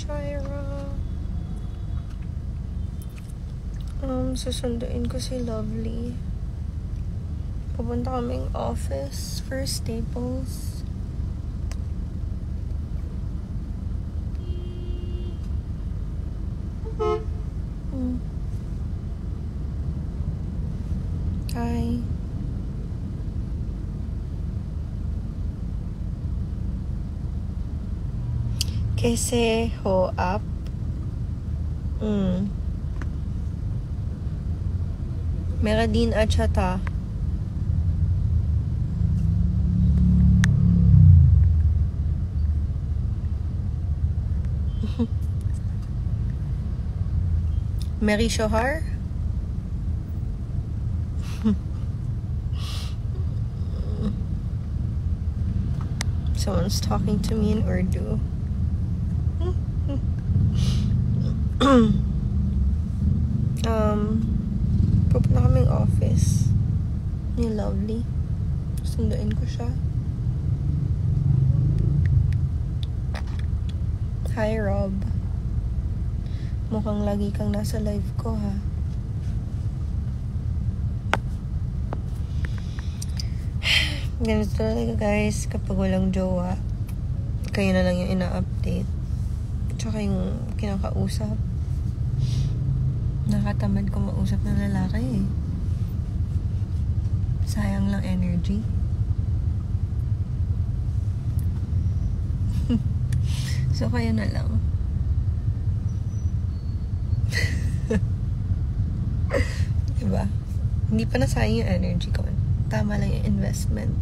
Shira. Susunduin ko si Lovely. Pupunta kaming office for Staples. Hi. Kaise ho up? मेरा दिन अच्छा था. मेरी शोहर Someone's talking to me in Urdu. Pupunta kaming office ni Lovely. Sunduin ko siya. Hi, Rob. Mukhang lagi kang nasa live ko, ha? Ganito talaga, guys, kapag walang jowa, kayo na lang yung ina-update. Tsaka yung kinakausap. Nakatamad ko mausap ng lalaki, eh. Sayang lang energy. So, kayo na lang. Diba? Hindi pa nasayang yung energy ko. Tama lang yung investment.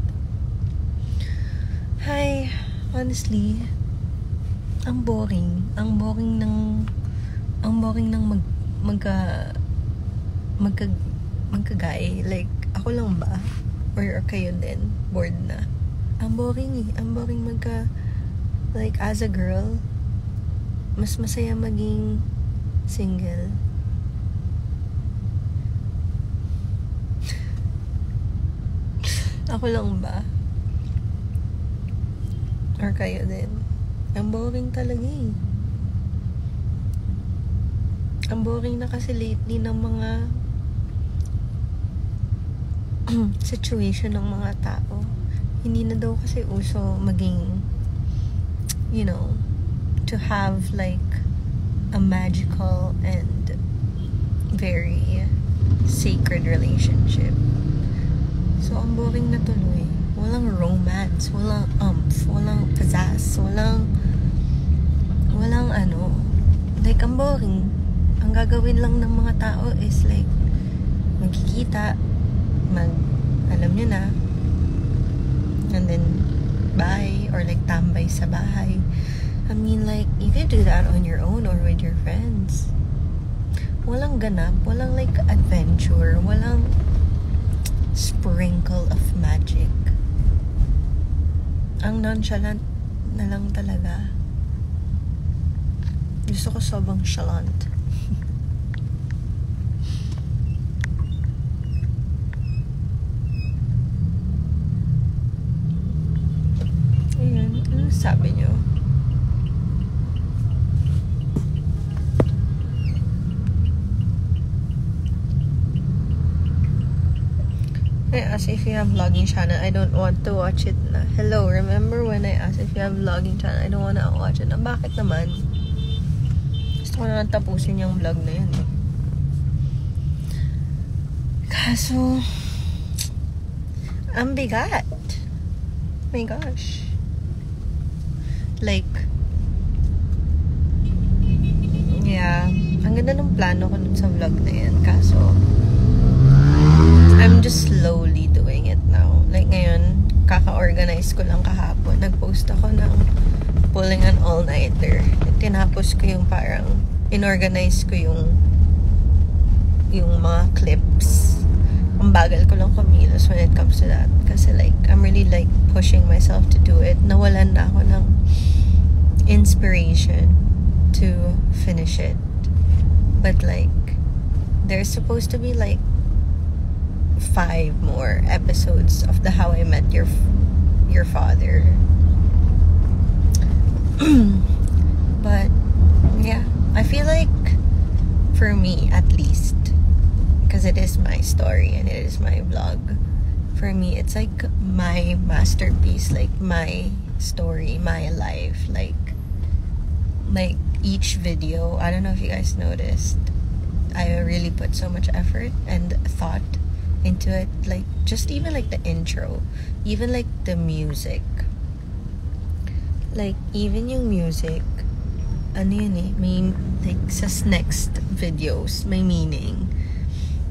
Hi, honestly, ang boring ng magkagay. Like, ako lang ba? Or kayo din? Bored na. Ang boring, eh. Ang boring like, as a girl, mas masaya maging single. Ako lang ba? Or kayo din? Ang boring talaga, eh. Ang boring na kasi lately ng mga situation ng mga tao. Hindi na daw kasi uso maging, you know, to have like a magical and very sacred relationship. So, ang boring na tuloy. Walang romance, walang walang pizzazz, walang ano. Like, ang boring. Ang gagawin lang ng mga tao is like, magkikita, alam nyo na, and then, bye, or like, tambay sa bahay. I mean, like, you can do that on your own or with your friends. Walang ganap, walang like, adventure, walang sprinkle of magic. Ang nonchalant na lang talaga. Gusto ko sobrang chalant. Ayun, ano sabi nyo? I asked if you have vlogging channel. I don't want to watch it na. Hello, remember when I asked if you have vlogging channel? I don't wanna watch it na. Bakit naman? Gusto ko na tapusin yung vlog na yun. Kaso, ang bigat. My gosh. Like, yeah. Ang ganda ng plano ko dun sa vlog na yan. Kaso, I'm just slowly doing it now. Like ngayon, kaka-organize ko lang kahapon. Nag-post ako ng pulling an all-nighter. Tinapos ko yung parang, inorganize ko yung mga clips. Ang bagal ko lang kumilos when it comes to that. Kasi like, I'm really like pushing myself to do it. Nawalan na ako ng inspiration to finish it. But like, there's supposed to be like 5 more episodes of the How I Met Your Father. But I feel like, for me at least, because it is my story and it is my vlog, for me, it's like my masterpiece, like my story, my life, like each video. I don't know if you guys noticed, I really put so much effort and thought into it, like just even like the intro, even like the music, like even yung music, ano yun eh, may like sa next videos may meaning,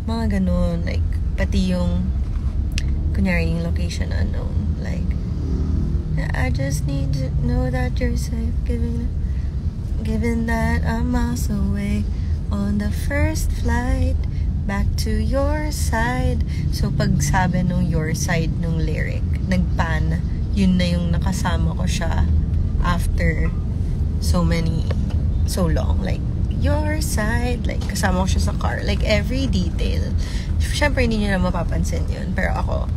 mga ganun, like pati yung kunyari yung location unknown, like I just need to know that you're safe, given that I'm miles away on the first flight back to your side. So pag sabi nung your side nung lyric, nagpan, yun na yung nakasama ko siya after so long, like your side, like kasama ko siya sa car, like every detail. Syempre hindi nyo na mapapansin yun, pero ako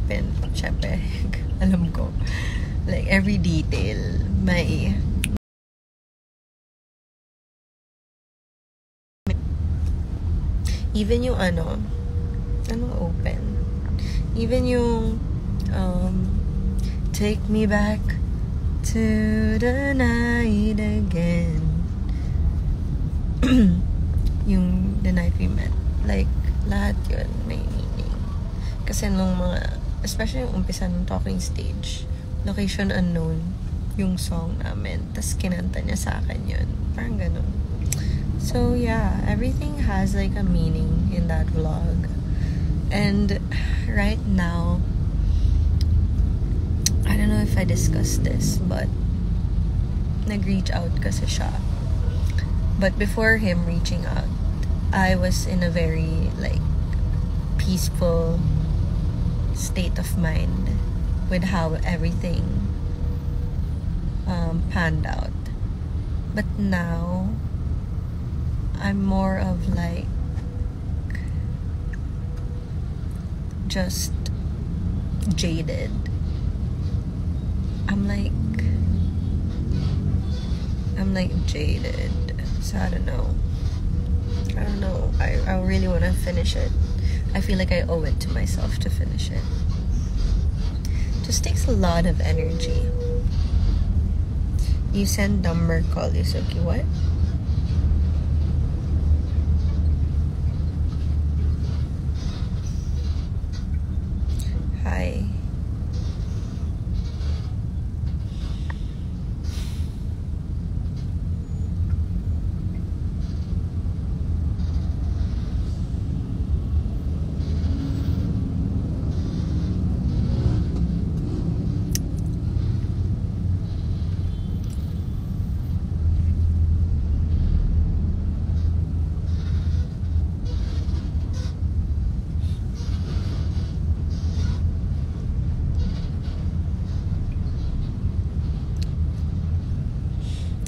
syempre alam ko, like every detail may even yung open, even yung take me back to the night again, yung the night we met, like lahat yun may meaning. Kasi nung mga, especially yung umpisa ng talking stage, location unknown yung song namin, tas kinanta niya sa akin yun, parang ganun. So yeah, everything has like a meaning in that vlog. And right now, I don't know if I discussed this, but nag-reach out kasi siya. But before him reaching out, I was in a very like peaceful state of mind with how everything panned out. But now I'm more of like just jaded. I'm like jaded. So I don't know. I really want to finish it. I feel like I owe it to myself to finish it. Just takes a lot of energy. You send number, call Yusuki. What? Hi.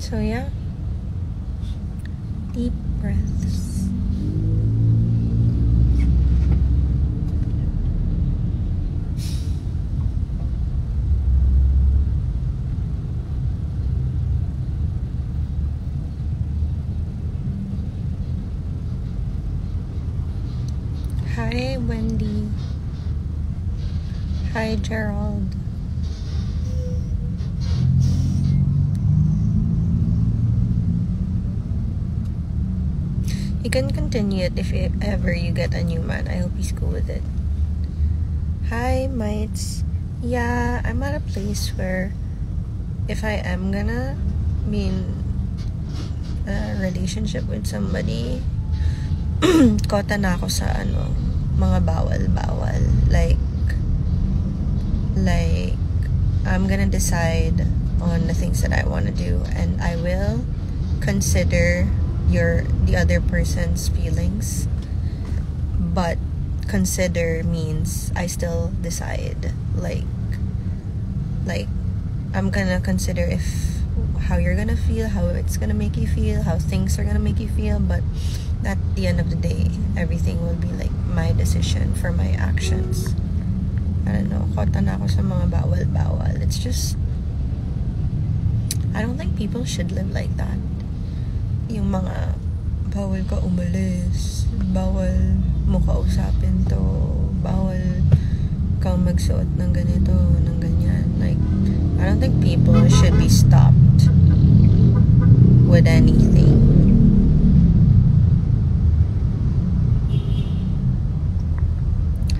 So yeah, deep breaths. Hi, Wendy. Hi, Gerald. You can continue it if ever you get a new man. I hope he's cool with it. Hi, mates. Yeah, I'm at a place where if I am gonna be in a relationship with somebody, kota na ako sa mga bawal-bawal. Like I'm gonna decide on the things that I want to do, and I will consider the other person's feelings, but consider means I still decide, like I'm gonna consider how you're gonna feel, how it's gonna make you feel, how things are gonna make you feel, but at the end of the day, everything will be like my decision for my actions. I don't know, kota na ako sa mga bawal-bawal. It's just, I don't think people should live like that. Yung mga bawal ka umalis, bawal mo kausapin to, bawal kang magsuot ng ganito, ng ganyan. Like, I don't think people should be stopped with anything.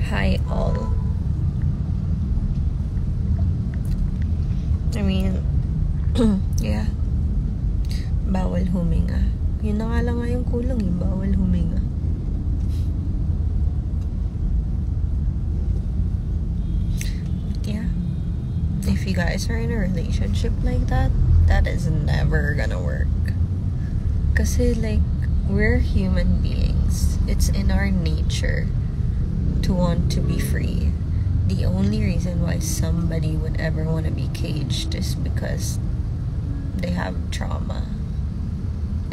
Hi all. I mean, yeah. Bawal huminga. Yun na nga lang nga yung kulang, yung bawal huminga. Yeah. If you guys are in a relationship like that, that is never gonna work. Kasi like, we're human beings. It's in our nature to want to be free. The only reason why somebody would ever want to be caged is because they have trauma.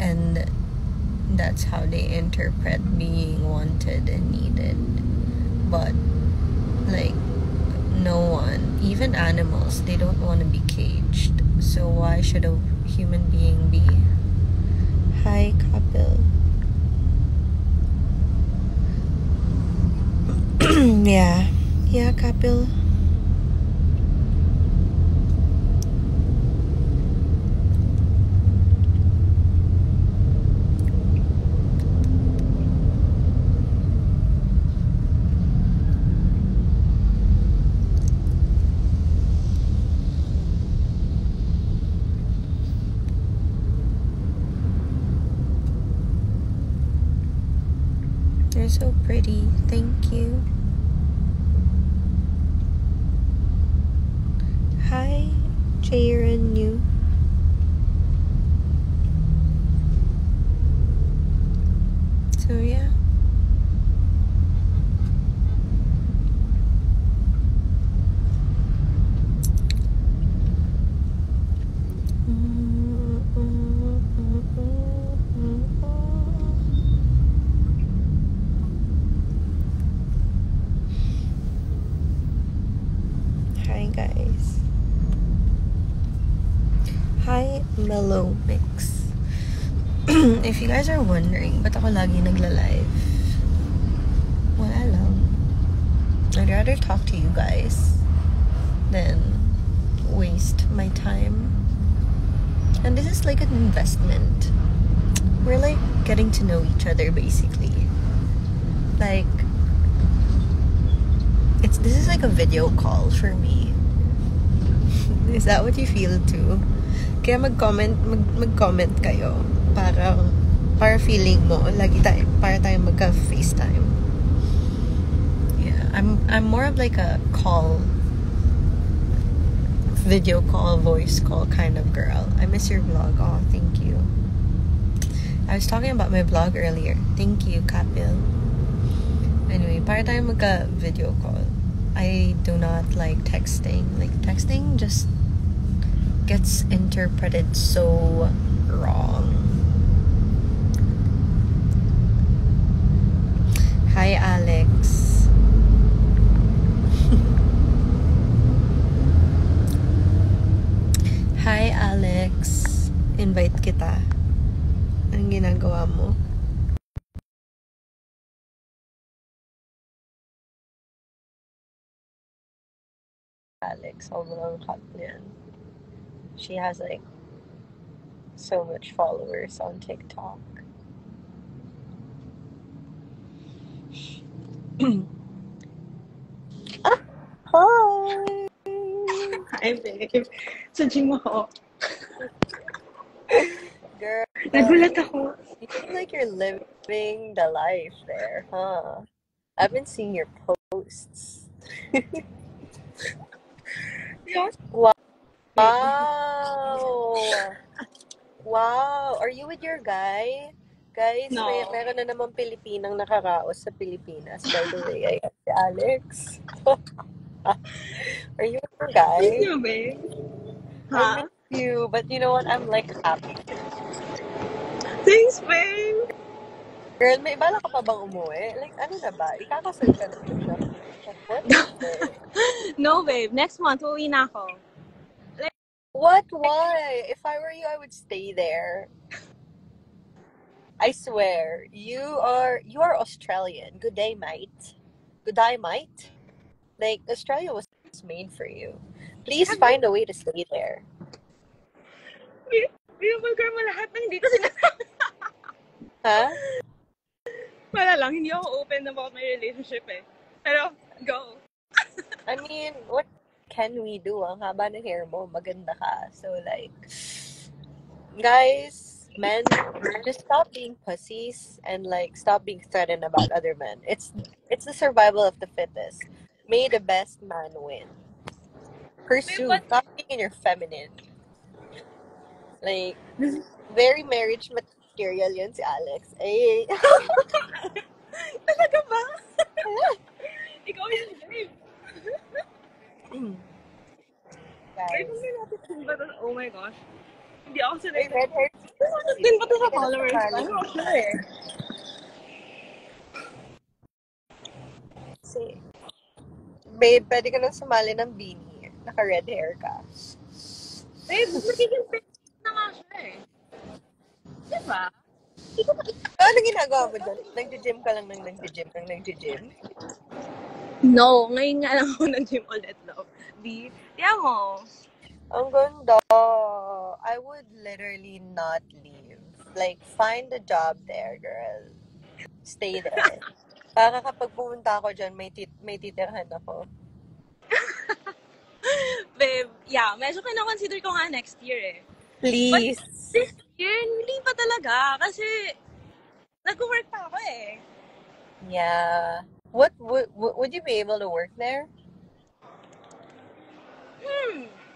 And that's how they interpret being wanted and needed. But like, no one, even animals, they don't want to be caged. So why should a human being be? Hi, Kapil. Yeah, Kapil. You're so pretty. Thank you. Hi, Jaren New. So yeah. Hi guys. Hi, Mellow Mix. If you guys are wondering, ba't ako lagi nagla-live? Wala lang. I'd rather talk to you guys than waste my time. And this is like an investment. We're like getting to know each other basically. Like, this is like a video call for me. Is that what you feel too? Kaya mag-comment kayo para feeling mo para tayo magka-FaceTime. Yeah, I'm more of like a video call, voice call kind of girl. I miss your vlog. Oh, thank you. I was talking about my vlog earlier. Thank you, Kapil. Anyway, para tayo magka-video call. I do not like texting. Like, texting just gets interpreted so wrong. Hi, Alex. Hi, Alex. Invite kita. Anong ginagawa mo? Alex, sobrang hot niyan. She has like so much followers on TikTok. Hi! Hi, babe. Sadya mo ako. Girl, Nagulat ako. you look like you're living the life there, huh? I've been seeing your posts. Yes. Wow! Wow! Are you with your guy? Guys, No. meron na naman Pilipinang nakaraos sa Pilipinas. By the way, ayan si Alex. Are you with your guy? Miss you, babe. I miss you, but you know what? I'm like happy. Thanks, babe. Girl, may bala ka pa bang umuwi? Like, ano na ba? Ikakasal ka na ba siya? What is it? No, babe. Next month, uwi na ako. What? Why? If I were you, I would stay there. I swear, you are Australian. Good day, mate. Good day, mate. Like Australia was made for you. Please Have you, find a way to stay there. binubulgar mo lahat ng hindi ko sinasabi. Huh? Wala lang, hindi ako open about my relationship eh. Pero, go. I mean, what can we do? Ang haba ng hair mo, maganda ka. So like, guys, men, just stop being pussies and like stop being threatened about other men. It's the survival of the fittest. May the best man win. Babe, Pursue. but, Stop being in your feminine. Like, very marriage material yun si Alex. Eh. talaga ba? Ikaw yun, babe. Babe, Guys. kung may natin ba to? Oh my gosh. Hindi ako Ay, selected. red hair. Din ba to sa Hindi ka na followers? sumali I'm not dito. sure eh. Babe, pwede ka nang sumali ng beanie. Naka-red hair ka. Babe, magiging famous na nga siya eh. Diba? Ano ginagawa mo dyan? Nag-gym ka lang ng nag-gym? No, ngayon nga lang ako nag-gym ulit, love. B, tiyan mo. Ang ganda. I would literally not leave. Like, find a job there, girl. Stay there. Para kapag pumunta ako dyan, may titirhan ako. Babe, yeah, medyo kina-consider ko nga next year eh. Please. This year, hindi pa talaga. Kasi, nag-work pa ako eh. Yeah. What would you be able to work there?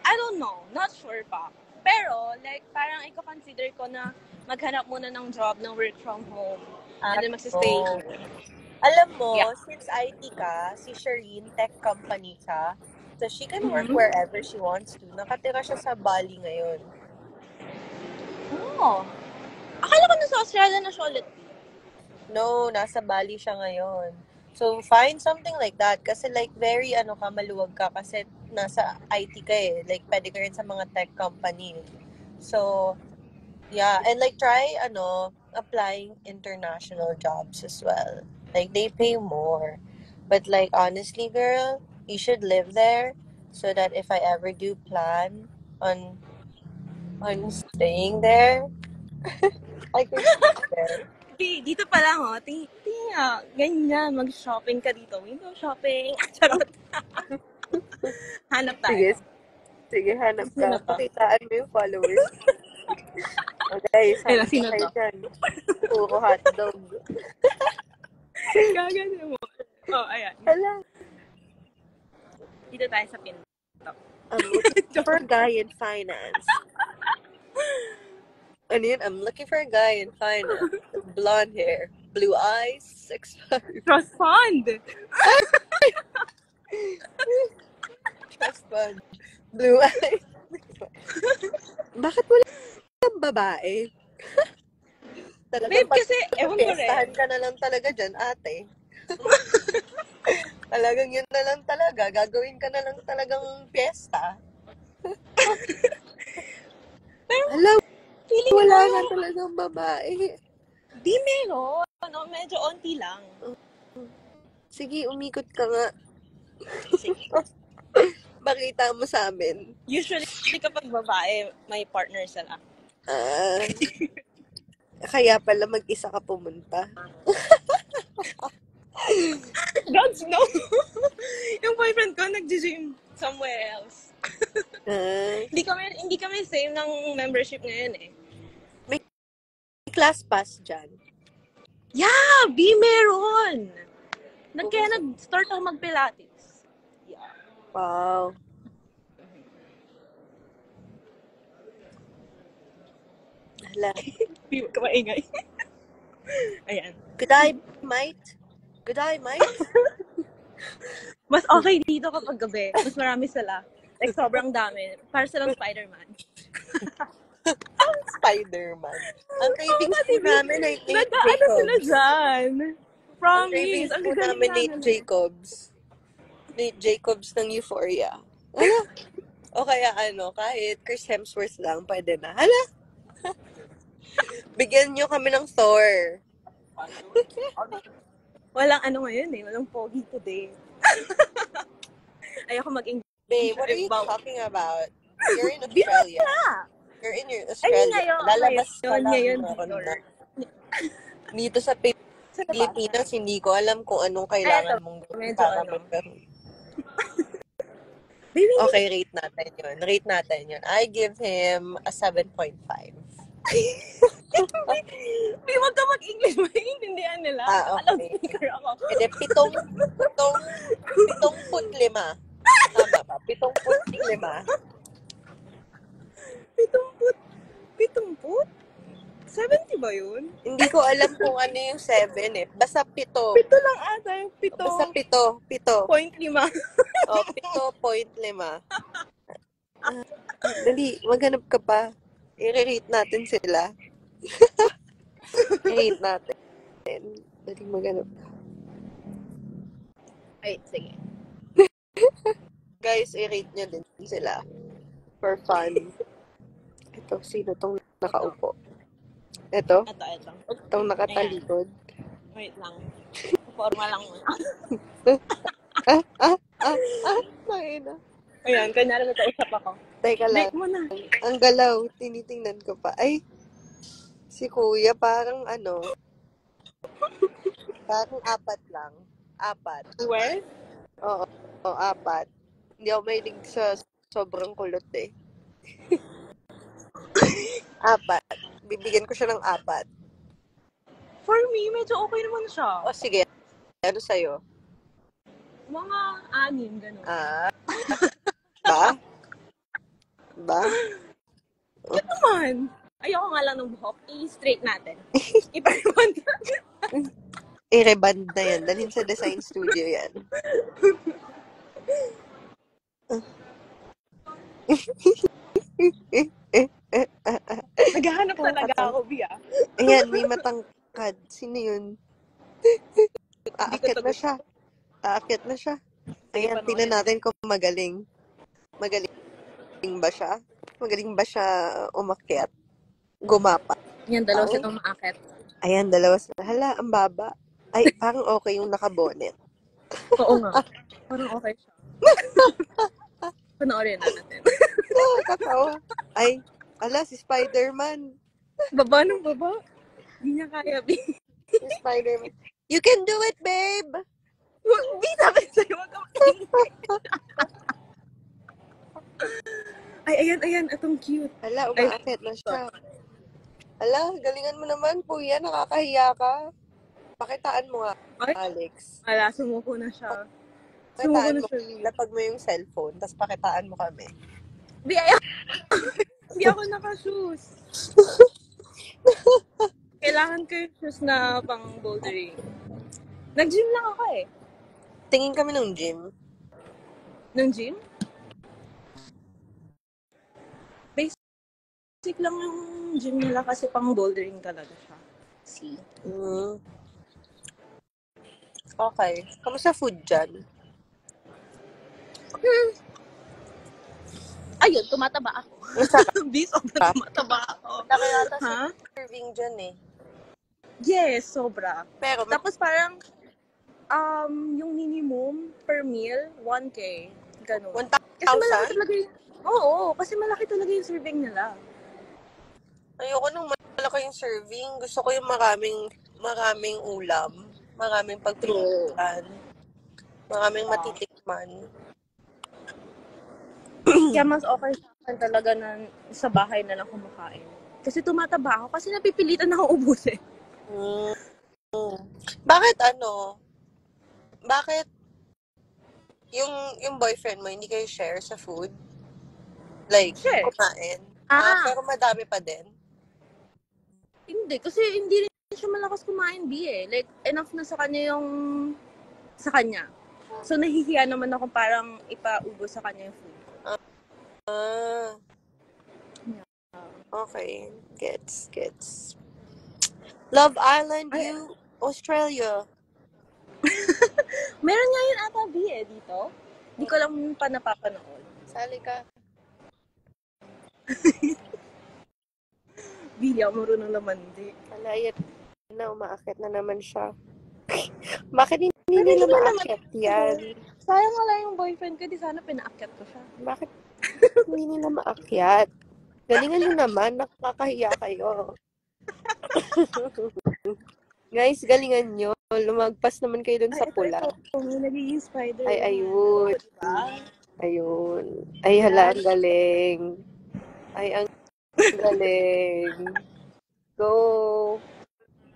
I don't know. Not sure pa. Pero, like, parang i-consider ko na maghanap muna ng job ng work from home. And then magsistay. Oh. Alam mo, Yeah. since IT ka, si Shireen, tech company siya. So, she can work Mhm. wherever she wants to. Nakatira siya sa Bali ngayon. Oh. Akala ko nasa Australia na siya ulit. No, nasa Bali siya ngayon. So, find something like that. Kasi like, very, maluwag ka. Kasi nasa IT ka eh. Like, pwede ka rin sa mga tech company. So, yeah. And like, try, applying international jobs as well. Like, they pay more. But like, honestly, girl, you should live there so that if I ever do plan on staying there, I can stay there. Dito pa lang, oh. Tingin nga, ganyan, mag-shopping ka dito. Window shopping. Charot. Hanap tayo. Sige, hanap Sino ka. to? Pakitaan mo yung followers. Okay, Kaya hanap sino kayo to? dyan. Puro hotdog. Gagano mo. Oh, ayan. Hala. Dito tayo sa pin. I'm looking for a guy in finance. Ano yun? I'm looking for a guy in finance. Blonde hair. Blue eyes. 6'5". Trust fund. Trust fund. Blue eyes. Bakit wala kang babae? Babe, kasi, ewan ko rin. Piestahan ka na lang talaga dyan, ate. Talagang yun na lang talaga. Gagawin ka na lang talagang piyesta. Pero, Alam, feeling wala ko, nga talagang babae. di meron. No, medyo onti lang. Sige, umikot ka nga. Sige. Pakita mo sa amin. Usually, kapag babae, may partner sila. Kaya pala mag-isa ka pumunta. Gods, no! Yung boyfriend ko, nag-gym somewhere else. Hindi kami same ng membership ngayon eh. May class pass dyan. Yeah! Meron! Kaya nag-start ako mag-pilates. Yeah. Wow. Hala. Di ka maingay. Ayan. Good eye, mate. Good eye, mate. Mas okay dito kapag gabi. Mas marami sila. Like, sobrang dami. Para silang Spider-Man. Spider-Man. Ang cravings po namin ay Nate Nagkaano sila Jacobs. dyan? Ang Promise. cravings Ang po gagaling namin Nate Jacobs. Nate Jacobs ng Euphoria. Hala. O kaya kahit Chris Hemsworth lang, pwede na. Hala. Bigyan nyo kami ng Thor. Walang ano ngayon eh. Walang pogi today. Ayoko mag-English. Babe, what are you Wow. talking about? You're in Biro Australia. na! You're in your Ay, Australia. ngayon. Lalabas ka lang Ngayon, meron Victor. na. Dito sa Sa labas. Pilipinas, hindi ko alam kung anong Ay, kailangan eto, mong gawin medyo para ano. magkaroon. Baby, Okay, rate natin yun. Rate natin yun. I give him a 7.5. Hindi, wag ka mag-English. Maintindihan nila. Okay. Naka-loudspeaker ako. E de, 75. Tama ba? 75. 70? 70 ba yun? Hindi ko alam kung ano yung 7 eh. Basta 7. 7 lang ata yung 7. Basta 7. 0.5. O, 7.5. Dali, maghanap ka pa. I-rate natin sila. I-rate natin. Dali, maghanap ka. Ay, sige. Guys, i-rate nyo din sila. For fun. Ito, sino tong nakaupo? Ito? Ito. Itong nakatalikod. Wait lang. Forma lang muna. Nakina. Ayan, kanyari nag-usap ako. Teka lang. Break mo na. Ang galaw, tinitingnan ko pa. Ay, si kuya parang parang 4 lang. 4. Where? Oo, 4. Hindi ako mahilig sa sobrang kulot eh. 4. Bibigyan ko siya ng 4. For me, medyo okay naman siya. O sige, ano sa'yo? Mga 6, gano'n. Ba? Ito naman. Ayoko nga lang ng buhok. I-straight natin. Ipa-rebond natin. I-reband na yan. Dalhin sa design studio yan. Naghahanap talaga ako, Bia. Ayan, may matangkad. Sino yun? Aakyat na siya. Ayan, tingnan natin kung magaling. Magaling ba siya? Magaling ba siya umakyat? Gumapa? Yan, dalawa silang maakit. Ayan, dalawa sila. Hala, ang baba. Ay, parang okay yung nakabonet. Oo nga. Parang okay siya. Panoorin na natin. Katawa. Ay, ala, si Spider-Man. Baba ng baba. Hindi niya kaya, Bi. Si Spider-Man. You can do it, babe! Bi, sabi sa'yo, wag ka mag-English. Ay, ayan. Itong cute. Ala, umaakit na siya. Ala, galingan mo naman, kuya. Nakakahiya ka. Pakitaan mo nga, Ay, Alex. ala, sumuko na siya. Pakitaan mo, lapag mo yung cellphone, tapos pakitaan mo kami. Bi, ayaw. Hindi ako naka-shoes. Kailangan ko yung shoes na pang bouldering. Nag-gym lang ako eh. Tingin kami ng gym. Ng gym? Basic lang yung gym nila kasi pang bouldering talaga siya. See? Okay. Kamusta food dyan? Ayun, tumataba ako. Sobra tumataba ako. Laki yata serving dyan eh. Yes, sobra. Pero, Tapos parang, yung minimum per meal, 1K. Ganun. 1,000? Kasi malaki talaga yung, kasi malaki talaga yung serving nila. Ayoko nung malaki yung serving. Gusto ko yung maraming ulam. Maraming pagpilitan. Maraming matitikman. Kaya mas okay sa akin talaga na sa bahay na lang kumakain. Kasi tumataba ako kasi napipilitan ako ubusin. Bakit Bakit yung boyfriend mo hindi kayo share sa food? Like, Share. kumain? Pero madami pa din? Hindi, kasi hindi rin siya malakas kumain, eh. Like, enough na sa kanya yung sa kanya. So, nahihiya naman ako parang ipaubos sa kanya yung food. Okay. Gets. Love Island, Australia. Meron nga yun ata, dito. Hindi ko lang pa napapanood. Sali ka. Hindi ako marunong lamandi. Kalayan na, umaakit na naman siya. Bakit hindi Pero nila hindi mo naman maakit yan? Sayang wala yung boyfriend ko, di sana pinaakyat ko siya. Bakit hindi nila maakyat? Galingan nyo naman, nakakahiya kayo. Guys, galingan nyo. Lumagpas naman kayo dun sa pula. May nagiging spider. Ay, ayun. Diba? Ayun. Ay, hala, ang galing. Ay, ang galing. Go.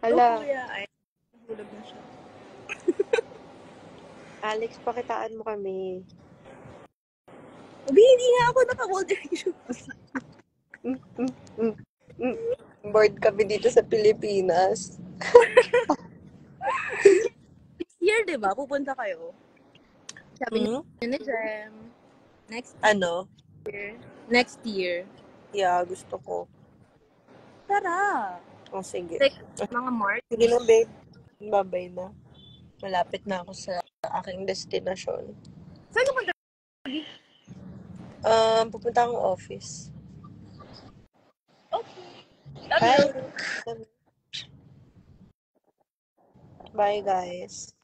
Hala. Kuya, ay, nahulog na siya. Alex, pakitaan mo kami. Abi, hindi nga ako naka-moderation. Bored kami dito sa Pilipinas. Next year, di ba? Pupunta kayo. Sabi niya ni Jem. Ano? Next year. Yeah, gusto ko. Tara. Oh, sige. Like, mga March. Sige na, babe. Babay na. Malapit na ako sa aking destinasyon. Saan ka punta? Pupunta akong office. Okay. Bye. Bye, guys.